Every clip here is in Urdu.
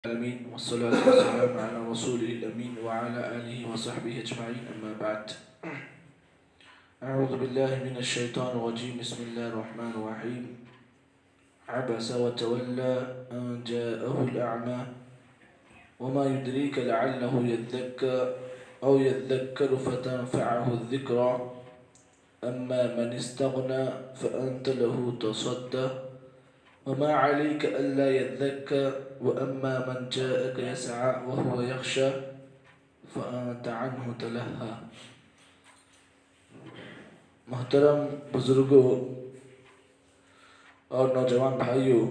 العالمين والصلاة والسلام على رسوله الأمين وعلى آله وصحبه أجمعين أما بعد أعوذ بالله من الشيطان الرجيم بسم الله الرحمن الرحيم عبس وتولى أن جاءه الأعمى وما يدريك لعله يذكى أو يذكر فتنفعه الذكرى أما من استغنى فأنت له تصدى وما عليك ألا يذكى وأما من جاءك يسعى وهو يخشى فأنت عنه تلهى. محترم بزرگوں اور نوجوان بھائیوں،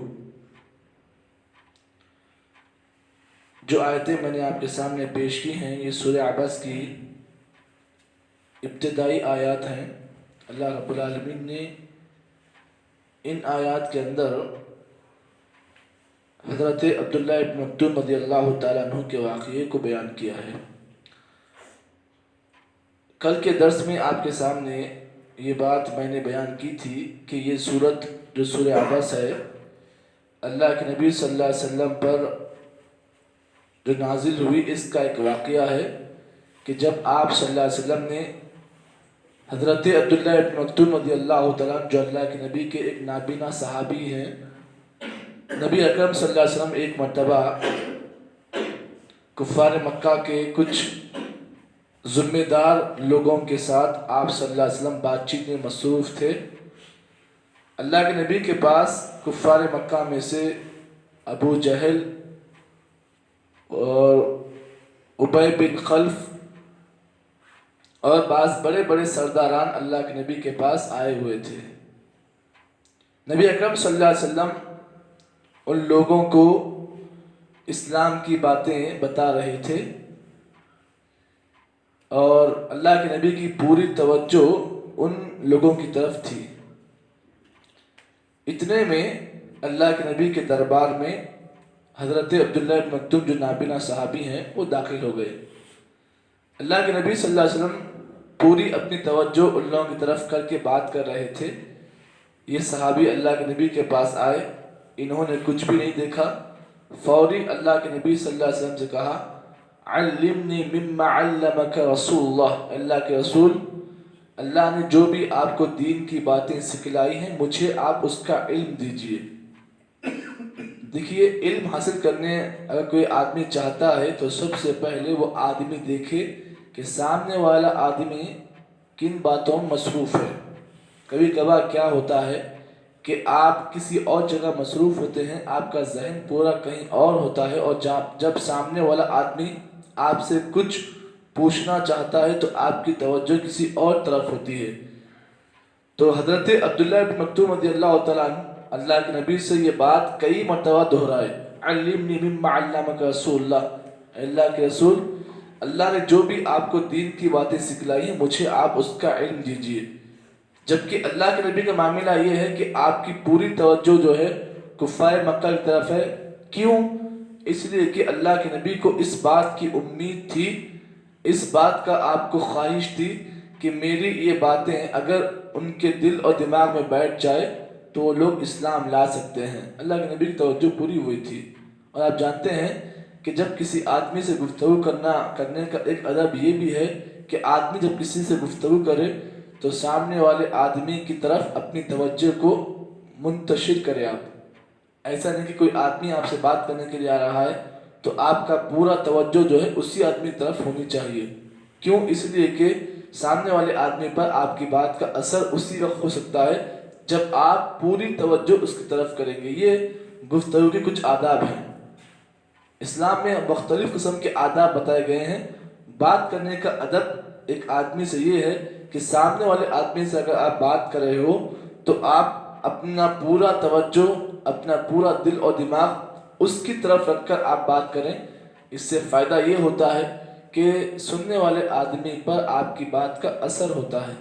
جو آیتیں میں نے آپ کے سامنے پیش کی ہیں یہ سورہ عبس کی ابتدائی آیات ہیں. اللہ رب العالمین نے ان آیات کے اندر حضرت عبداللہ ابن مکتوم رضی اللہ تعالیٰ عنہ کے واقعے کو بیان کیا ہے. کل کے درس میں آپ کے سامنے یہ بات میں نے بیان کی تھی کہ یہ سورت جو سورہ عبس ہے اللہ کے نبی صلی اللہ علیہ وسلم پر جو نازل ہوئی، اس کا ایک واقعہ ہے کہ جب آپ صلی اللہ علیہ وسلم نے حضرت عبداللہ ابن مکتوم رضی اللہ تعالیٰ جو اللہ کے نبی کے ایک نابینا صحابی ہیں، نبی اکرم صلی اللہ علیہ وسلم ایک مرتبہ کفار مکہ کے کچھ ذمہ دار لوگوں کے ساتھ آپ صلی اللہ علیہ وسلم بات چیت میں مصروف تھے. اللہ کے نبی کے پاس کفار مکہ میں سے ابو جہل اور ابی بن خلف اور بعض بڑے بڑے سرداران اللہ کے نبی کے پاس آئے ہوئے تھے. نبی اکرم صلی اللہ علیہ وسلم ان لوگوں کو اسلام کی باتیں بتا رہے تھے اور اللہ کے نبی کی پوری توجہ ان لوگوں کی طرف تھی. اتنے میں اللہ کے نبی کے دربار میں حضرت عبداللہ بن مکتوم جو نابینا صحابی ہیں وہ داخل ہو گئے. اللہ کے نبی صلی اللہ علیہ وسلم پوری اپنی توجہ ان لوگوں کی طرف کر کے بات کر رہے تھے. یہ صحابی اللہ کے نبی کے پاس آئے، انہوں نے کچھ بھی نہیں دیکھا، فوری اللہ کے نبی صلی اللہ علیہ وسلم سے کہا علمنی مما علمک رسول اللہ، اللہ کے رسول اللہ نے جو بھی آپ کو دین کی باتیں سکھلائی ہیں مجھے آپ اس کا علم دیجئے. دیکھیے، علم حاصل کرنے اگر کوئی آدمی چاہتا ہے تو سب سے پہلے وہ آدمی دیکھے کہ سامنے والا آدمی کن باتوں میں مصروف ہے. کبھی کبھار کیا ہوتا ہے کہ آپ کسی اور جگہ مصروف ہوتے ہیں، آپ کا ذہن پورا کہیں اور ہوتا ہے، اور جب سامنے والا آدمی آپ سے کچھ پوچھنا چاہتا ہے تو آپ کی توجہ کسی اور طرف ہوتی ہے. تو حضرت عبداللہ بن مکتوم رضی اللہ تعالیٰ عنہ اللہ کے نبی سے یہ بات کئی مرتبہ دہرائے، علمنی مما علمک رسول اللہ، اللہ کے رسول اللہ نے جو بھی آپ کو دین کی باتیں سکھلائی ہیں مجھے آپ اس کا علم دیجئے. جبکہ اللہ کے نبی کا معاملہ یہ ہے کہ آپ کی پوری توجہ جو ہے کفار مکہ کی طرف ہے. کیوں؟ اس لیے کہ اللہ کے نبی کو اس بات کی امید تھی، اس بات کا آپ کو خواہش تھی کہ میری یہ باتیں اگر ان کے دل اور دماغ میں بیٹھ جائے تو وہ لوگ اسلام لا سکتے ہیں. اللہ کے نبی کی توجہ پوری ہوئی تھی. اور آپ جانتے ہیں کہ جب کسی آدمی سے گفتگو کرنے کا ایک ادب یہ بھی ہے کہ آدمی جب کسی سے گفتگو کرے تو سامنے والے آدمی کی طرف اپنی توجہ کو منتشر کرے. آپ ایسا نہیں کہ کوئی آدمی آپ سے بات کرنے کے لیے آ رہا ہے تو آپ کا پورا توجہ جو ہے اسی آدمی کی طرف ہونی چاہیے. کیوں؟ اس لیے کہ سامنے والے آدمی پر آپ کی بات کا اثر اسی وقت ہو سکتا ہے جب آپ پوری توجہ اس کی طرف کریں گے. یہ گفتگو کے کچھ آداب ہیں. اسلام میں مختلف قسم کے آداب بتائے گئے ہیں. بات کرنے کا ادب ایک آدمی سے یہ ہے کہ سامنے والے آدمی سے اگر آپ بات کر رہے ہو تو آپ اپنا پورا توجہ، اپنا پورا دل اور دماغ اس کی طرف رکھ کر آپ بات کریں. اس سے فائدہ یہ ہوتا ہے کہ سننے والے آدمی پر آپ کی بات کا اثر ہوتا ہے.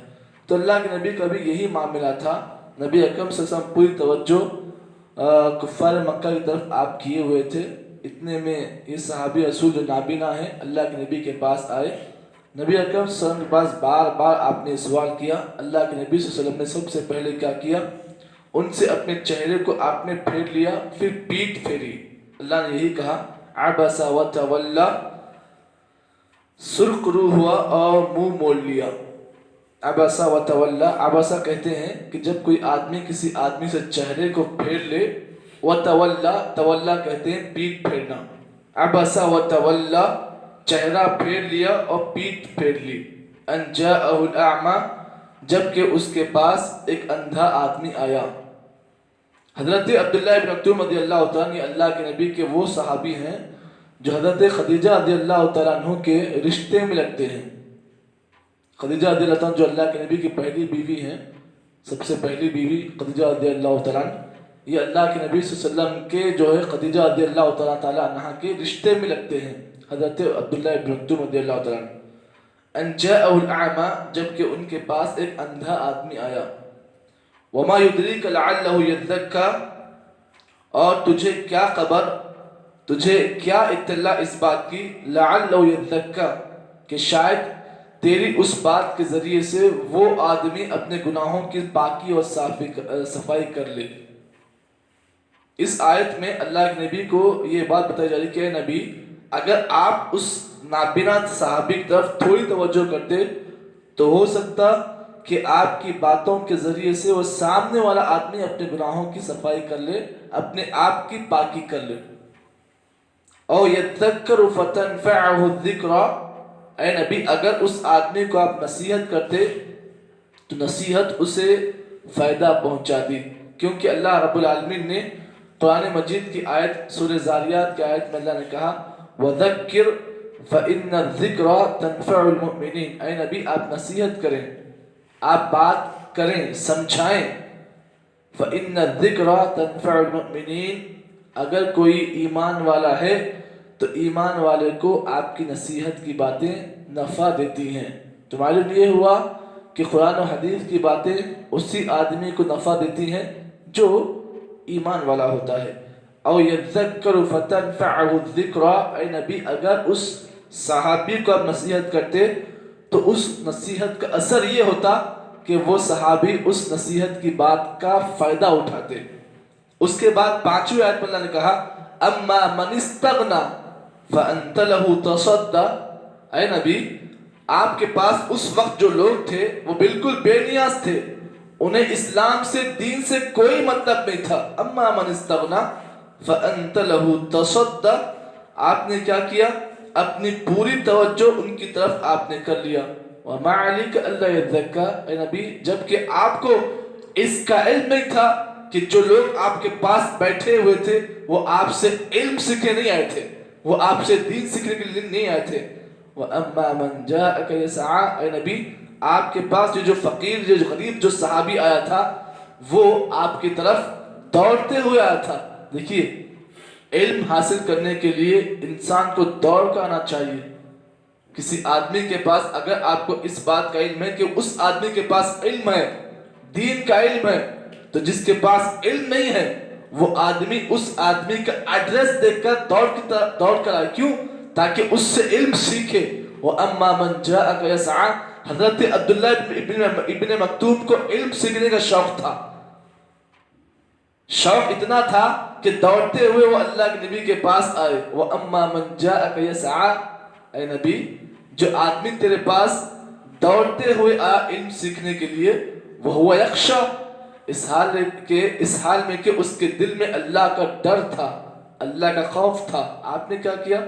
تو اللہ کے نبی کا بھی یہی معاملہ تھا. نبی اکرم صلی اللہ علیہ وسلم پوری توجہ کفار مکہ کی طرف آپ کیے ہوئے تھے. اتنے میں یہ صحابی رسول جو نابینا ہیں اللہ کے نبی کے پاس آئے. نبی اکرم صلی اللہ علیہ وسلم کے پاس بار بار آپ نے سوال کیا. اللہ کے نبی صلی اللہ علیہ وسلم نے سب سے پہلے کیا کیا؟ ان سے اپنے چہرے کو آپ نے پھیر لیا، پھر پیٹھ پھیری. اللہ نے یہی کہا عبس وتولى سرخ رو ہوا اور منہ موڑ لیا. عبس وتولى، عبس کہتے ہیں کہ جب کوئی آدمی کسی آدمی سے چہرے کو پھیر لے. وتولى، تولى کہتے ہیں پیٹ پھیرنا. عبس وتولى، چہرہ پھیر لیا اور پیٹ پھیر لی. ان جاءه الاعمى، جبکہ اس کے پاس ایک اندھا آدمی آیا. حضرت عبداللہ ابن مکتوم رضی اللہ تعالیٰ عنہ اللہ کے نبی کے وہ صحابی ہیں جو حضرت خدیجہ رضی اللہ تعالیٰ عنہ کے رشتے میں لگتے ہیں. خدیجہ رضی اللہ تعالیٰ عنہ جو اللہ کے نبی کی پہلی بیوی ہیں، سب سے پہلی بیوی خدیجہ رضی اللہ تعالیٰ عنہ، یہ اللہ کے نبی صلی اللہ علیہ وسلم کے جو ہے خدیجہ رضی اللہ تعالیٰ عنہ کے رشتے میں لگتے ہیں، حضرت عبداللہ ابن مکتوم رضی اللہ تعالیٰ عنہ. ان جاءه الاعمى، جبکہ ان کے پاس ایک اندھا آدمی آیا. وما يدريك لعله يذكى، اور تجھے کیا خبر، تجھے کیا اطلاع اس بات کی، لعله يذكى، کہ شاید تیری اس بات کے ذریعے سے وہ آدمی اپنے گناہوں کی پاکی اور صفائی کر لے. اس آیت میں اللہ کے نبی کو یہ بات بتائی جا رہی کہ اے نبی، اگر آپ اس نابینا صحابی کی طرف تھوڑی توجہ کرتے تو ہو سکتا کہ آپ کی باتوں کے ذریعے سے وہ سامنے والا آدمی اپنے گناہوں کی صفائی کر لے، اپنے آپ کی پاکی کر لے. او یذکر فتنفعہ الذکرى، اے نبی اگر اس آدمی کو آپ نصیحت کرتے تو نصیحت اسے فائدہ پہنچا دی. کیونکہ اللہ رب العالمین نے قرآن مجید کی آیت سورہ زاریات کی آیت میں اللہ نے کہا وَذَكِّرْ فَإِنَّ الذِّكْرَى تَنْفَعُ الْمُؤْمِنِينَ، اے نبی آپ نصیحت کریں، آپ بات کریں، سمجھائیں. فَإِنَّ الذِّكْرَى تَنْفَعُ الْمُؤْمِنِينَ، اگر کوئی ایمان والا ہے تو ایمان والے کو آپ کی نصیحت کی باتیں نفع دیتی ہیں. تو معلوم یہ ہوا کہ قرآن و حدیث کی باتیں اسی آدمی کو نفع دیتی ہیں جو ایمان والا ہوتا ہے. او یذکر فتنفعہ الذکرى، اے نبی اگر اس صحابی کو آپ نصیحت کرتے تو اس نصیحت کا اثر یہ ہوتا کہ وہ صحابی اس نصیحت کی بات کا فائدہ اٹھاتے. اس کے بعد پانچویں آیت میں اللہ نے کہا اما من استغنى فانت له تصدى، اے نبی آپ کے پاس اس وقت جو لوگ تھے وہ بالکل بے نیاز تھے، انہیں اسلام سے دین سے کوئی مطلب نہیں تھا. اما من استغنى فانت له تصدى، آپ نے کیا کیا، اپنی پوری توجہ ان کی طرف آپ نے کر لیا. وما عليك الا يذكى، اے نبی جبکہ آپ کو اس کا علم نہیں تھا کہ جو لوگ آپ کے پاس بیٹھے ہوئے تھے وہ آپ سے علم سیکھنے نہیں آئے تھے، وہ آپ سے دین سیکھنے کے لیے نہیں آئے تھے. وَأَمَّا مَنْ جَاءَكَ يَسْعَىٰ، اے نبی آپ کے پاس جو فقیر جو غریب جو صحابی آیا تھا وہ آپ کی طرف دوڑتے ہوئے آیا تھا. دیکھیے علم حاصل کرنے کے لیے انسان کو دوڑ کر آنا چاہیے. کسی آدمی کے پاس اگر آپ کو اس بات کا علم ہے کہ اس آدمی کے پاس علم ہے، دین کا علم ہے، تو جس کے پاس علم نہیں ہے وہ آدمی اس آدمی کا ایڈریس دیکھ کر دوڑ کر آئے. کیوں؟ تاکہ اس سے علم سیکھے. وَأَمَّا مَنْ جَاءَكَ يَسْعَىٰ، حضرت عبداللہ ابن مکتوم کو علم سیکھنے کا شوق تھا. شوق اتنا تھا کہ دوڑتے ہوئے وہ اللہ کے نبی کے پاس آئے. وَأَمَّا مَنْ جَاءَكَ يَسْعَىٰ، اے نبی جو آدمی تیرے پاس دوڑتے ہوئے آیا علم سیکھنے کے لیے، وَهُوَ يَخْشَىٰ، اس حال میں کہ اس کے دل میں اللہ کا ڈر تھا، اللہ کا خوف تھا. آپ نے کیا کیا؟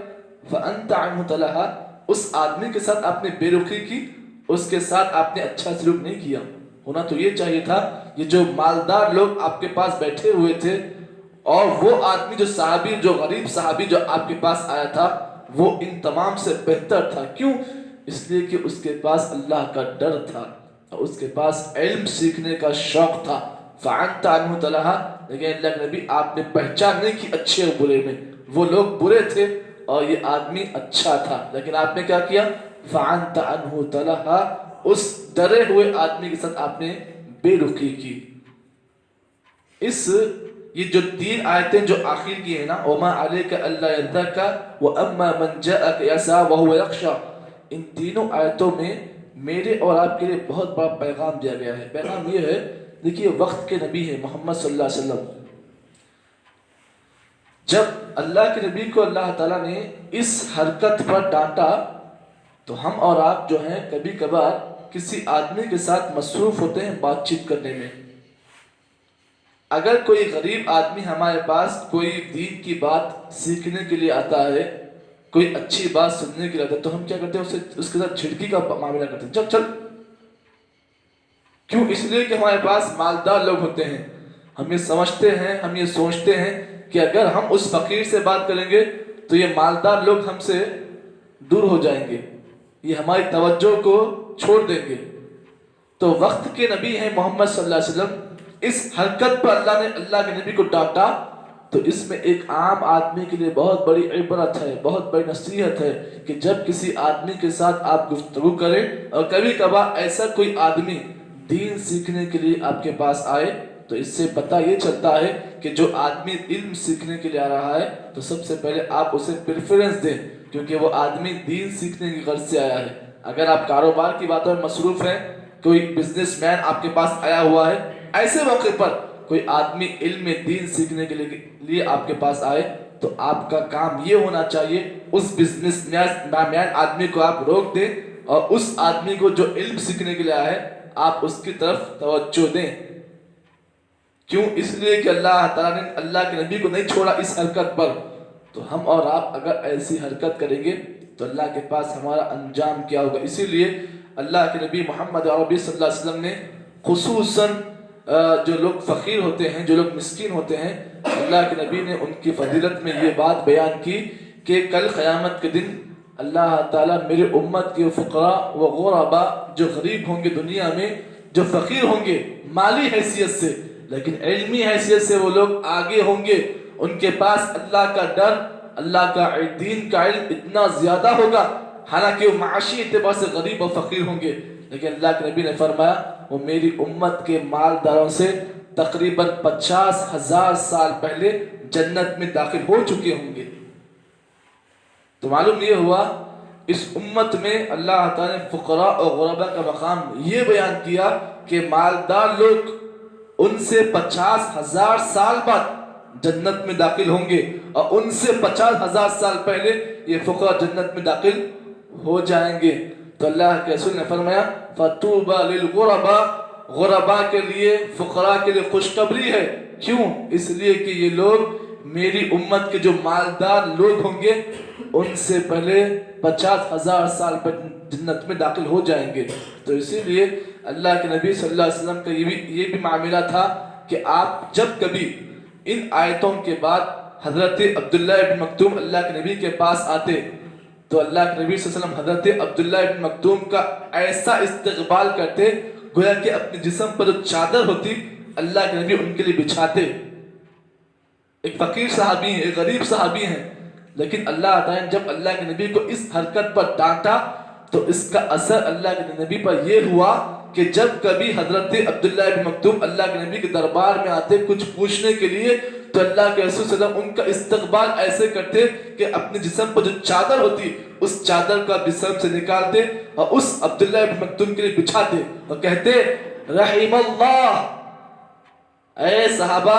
فَأَنْتَ عَنْهُ تَلَهَا، اس آدمی کے ساتھ آپ نے بے رخی کی، اس کے ساتھ آپ نے اچھا سلوک نہیں کیا. ہونا تو یہ چاہیے تھا یہ جو مالدار لوگ آپ کے پاس بیٹھے ہوئے تھے اور وہ آدمی جو صحابی جو غریب صحابی جو آپ کے پاس آیا تھا وہ ان تمام سے بہتر تھا. کیوں؟ اس لیے کہ اس کے پاس اللہ کا ڈر تھا اور اس کے پاس علم سیکھنے کا شوق تھا. فَأَنْتَ عَنْهُ تَلَهَا، لیکن اللہ کے نبی آپ نے پہچان نہیں کی اچھے اور برے میں. وہ لوگ برے تھے اور یہ آدمی اچھا تھا، لیکن آپ نے کیا کیا؟ فَأَنْتَ عَنْهُ تَلَهَا، اس ڈرے ہوئے آدمی کے ساتھ آپ نے بے رخی کی. یہ جو تین آیتیں جو آخر کی ہیں نا، وَمَا عَلَيْكَ أَلَّا يَذَّكَّى وَأَمَّا مَنْ جَاءَكَ يَسْعَىٰ وَهُوَ يَخْشَىٰ، ان تینوں آیتوں میں میرے اور آپ کے لیے بہت بڑا پیغام دیا گیا ہے. پیغام یہ ہے، دیکھیے وقت کے نبی ہیں محمد صلی اللہ علیہ وسلم. جب اللہ کے نبی کو اللہ تعالیٰ نے اس حرکت پر ڈانٹا تو ہم اور آپ جو ہیں کبھی کبھار کسی آدمی کے ساتھ مصروف ہوتے ہیں بات چیت کرنے میں. اگر کوئی غریب آدمی ہمارے پاس کوئی دین کی بات سیکھنے کے لیے آتا ہے، کوئی اچھی بات سننے کے لیے آتا ہے، تو ہم کیا کرتے ہیں؟ اس کے ساتھ جھڑکی کا معاملہ کرتے ہیں. چل کیوں؟ اس لیے کہ ہمارے پاس مالدار لوگ ہوتے ہیں. ہم یہ سمجھتے ہیں، ہم یہ سوچتے ہیں کہ اگر ہم اس فقیر سے بات کریں گے تو یہ مالدار لوگ ہم سے دور ہو جائیں گے، یہ ہماری توجہ کو چھوڑ دیں گے. تو وقت کے نبی ہیں محمد صلی اللہ علیہ وسلم، اس حرکت پر اللہ نے اللہ کے نبی کو ڈانٹا تو اس میں ایک عام آدمی کے لیے بہت بڑی عبرت ہے، بہت بڑی نصیحت ہے کہ جب کسی آدمی کے ساتھ آپ گفتگو کریں اور کبھی کبھار ایسا کوئی آدمی دین سیکھنے کے لیے آپ کے پاس آئے تو اس سے پتہ یہ چلتا ہے کہ جو آدمی علم سیکھنے کے لیے آ رہا ہے تو سب سے پہلے آپ اسے پریفرنس دیں، کیونکہ وہ آدمی دین سیکھنے کی غرض سے آیا ہے. اگر آپ کاروبار کی باتوں میں مصروف ہیں، کوئی بزنس مین آپ کے پاس آیا ہوا ہے، ایسے موقع پر کوئی آدمی علم دین سیکھنے کے لیے آپ کے پاس آئے تو آپ کا کام یہ ہونا چاہیے اس بزنس مین آدمی کو آپ روک دیں اور اس آدمی کو جو علم سیکھنے کے لیے آیا ہے آپ اس کی طرف توجہ دیں. کیوں؟ اس لیے کہ اللہ تعالیٰ نے اللہ کے نبی کو نہیں چھوڑا اس حرکت پر. تو ہم اور آپ اگر ایسی حرکت کریں گے تو اللہ کے پاس ہمارا انجام کیا ہوگا. اسی لیے اللہ کے نبی محمد عربی صلی اللہ علیہ وسلم نے خصوصاً جو لوگ فقیر ہوتے ہیں، جو لوگ مسکین ہوتے ہیں، اللہ کے نبی نے ان کی فضیلت میں یہ بات بیان کی کہ کل قیامت کے دن اللہ تعالیٰ میرے امت کے فقراء و غرباء جو غریب ہوں گے دنیا میں، جو فقیر ہوں گے مالی حیثیت سے لیکن علمی حیثیت سے وہ لوگ آگے ہوں گے، ان کے پاس اللہ کا ڈر، اللہ کا دین کا علم اتنا زیادہ ہوگا، حالانکہ وہ معاشی اعتبار سے غریب و فقیر ہوں گے، لیکن اللہ کے نبی نے فرمایا وہ میری امت کے مالداروں سے تقریباً 50,000 سال پہلے جنت میں داخل ہو چکے ہوں گے. تو معلوم یہ ہوا اس امت میں اللہ تعالیٰ نے فقراء اور غرباء کا مقام یہ بیان کیا کہ مالدار لوگ ان سے 50,000 سال بعد جنت میں داخل ہوں گے اور ان سے 50,000 سال پہلے یہ فقراء جنت میں داخل ہو جائیں گے. تو اللہ کے رسول نے فرمایا فَطُوبَى لِلْغُرَبَاء، غرباء کے لیے، فقراء کے لیے خوشخبری ہے. کیوں؟ اس لیے کہ یہ لوگ میری امت کے جو مالدار لوگ ہوں گے ان سے پہلے 50,000 سال پر جنت میں داخل ہو جائیں گے. تو اسی لیے اللہ کے نبی صلی اللہ علیہ وسلم کا یہ بھی معاملہ تھا کہ آپ جب کبھی ان آیتوں کے بعد حضرت عبداللہ ابن مکتوم اللہ کے نبی کے پاس آتے تو اللہ کے نبی صلی اللہ علیہ وسلم حضرت عبداللہ ابن مکتوم کا ایسا استقبال کرتے گویا کہ اپنے جسم پر جو چادر ہوتی اللہ کے نبی ان کے لیے بچھاتے. ایک فقیر صحابی ہیں، ایک غریب صحابی ہیں، لیکن اللہ تعالیٰ نے جب اللہ کے نبی کو اس حرکت پر ڈانٹا تو اس کا اثر اللہ کے نبی پر یہ ہوا کہ جب کبھی حضرت عبداللہ ابن مکتوم اللہ کے نبی کے دربار میں آتے کچھ پوچھنے کے لیے تو اللہ کے رسول صلی اللہ علیہ وسلم ان کا استقبال ایسے کرتے کہ اپنے جسم پر جو چادر ہوتی اس چادر کا جسم سے نکالتے اور اس عبداللہ ابن مکتوم کے لیے بچھاتے اور کہتے رحم اللہ، اے صحابہ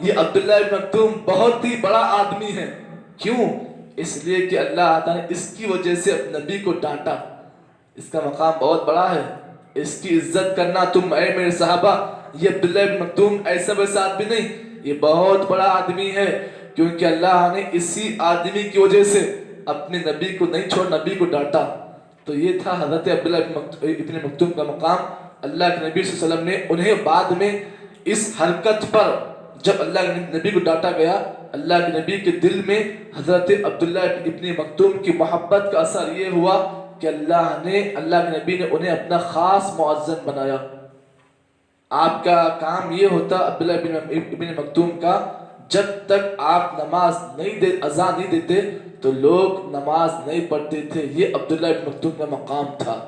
یہ عبداللہ ابن مکتوم بہت ہی بڑا آدمی ہے. کیوں؟ اس لیے کہ اللہ تعالیٰ نے اس کی وجہ سے اپنے نبی کو ڈانٹا. اس کا مقام بہت بڑا ہے، اس کی عزت کرنا. تم اے میرے صحابہ یہ عبداللہ ابن مکتوم ایسا ویسا آدمی نہیں، یہ بہت بڑا آدمی ہے، کیونکہ اللہ نے اسی آدمی کی وجہ سے اپنے نبی کو نہیں چھوڑ نبی کو ڈانٹا. تو یہ تھا حضرت عبداللہ ابن مکتوم کا مقام. اللہ کے نبی صلی اللہ علیہ وسلم نے انہیں بعد میں اس حرکت پر جب اللہ کے نبی کو ڈانٹا گیا اللہ کے نبی کے دل میں حضرت عبداللہ ابن مکتوم کی محبت کا اثر یہ ہوا کہ اللہ کے نبی نے انہیں اپنا خاص معزز بنایا. آپ کا کام یہ ہوتا عبداللہ ابن مکتوم کا، جب تک آپ نماز اذان نہیں دیتے تو لوگ نماز نہیں پڑھتے تھے. یہ عبداللہ ابن مکتوم کا مقام تھا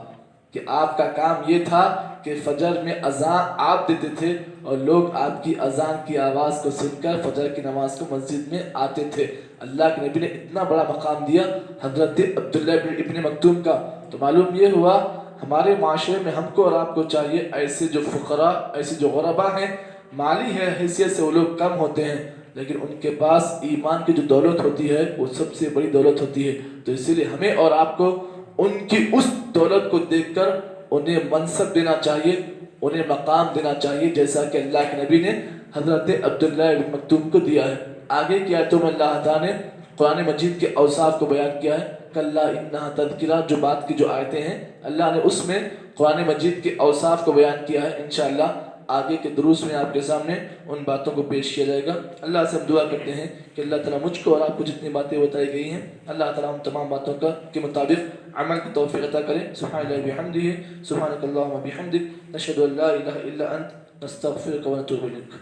کہ آپ کا کام یہ تھا کہ فجر میں اذان آپ دیتے تھے اور لوگ آپ کی اذان کی آواز کو سن کر فجر کی نماز کو مسجد میں آتے تھے. اللہ کے نبی نے اتنا بڑا مقام دیا حضرت عبداللہ ابن مکتوم کا. تو معلوم یہ ہوا ہمارے معاشرے میں ہم کو اور آپ کو چاہیے ایسے جو فقراء، ایسے جو غرباء ہیں، مالی ہے حیثیت سے وہ لوگ کم ہوتے ہیں لیکن ان کے پاس ایمان کی جو دولت ہوتی ہے وہ سب سے بڑی دولت ہوتی ہے. تو اسی لیے ہمیں اور آپ کو ان کی اس دولت کو دیکھ کر انہیں منصب دینا چاہیے, انہیں مقام دینا چاہیے, جیسا کہ اللہ کے نبی نے حضرت عبداللہ بن مکتوم کو دیا ہے. آگے کی آیتوں میں اللہ تعالیٰ نے قرآن مجید کے اوصاف کو بیان کیا ہے. کلا انہا تذکرہ, جو بات کی جو آیتیں ہیں اللہ نے اس میں قرآن مجید کے اوصاف کو بیان کیا ہے. انشاءاللہ آگے کے دروس میں آپ کے سامنے ان باتوں کو پیش کیا جائے گا. اللہ سے ہم دعا کرتے ہیں کہ اللہ تعالیٰ مجھ کو اور آپ کو جتنی باتیں بتائی گئی ہیں اللہ تعالیٰ ہم تمام باتوں کا کے مطابق عمل کی توفیق عطا کرے. سبحان اللہ بحمدہ, سبحانک اللہم بحمدک, نشہد ان لا الہ الا انت, نستغفرک و نتوب الیک.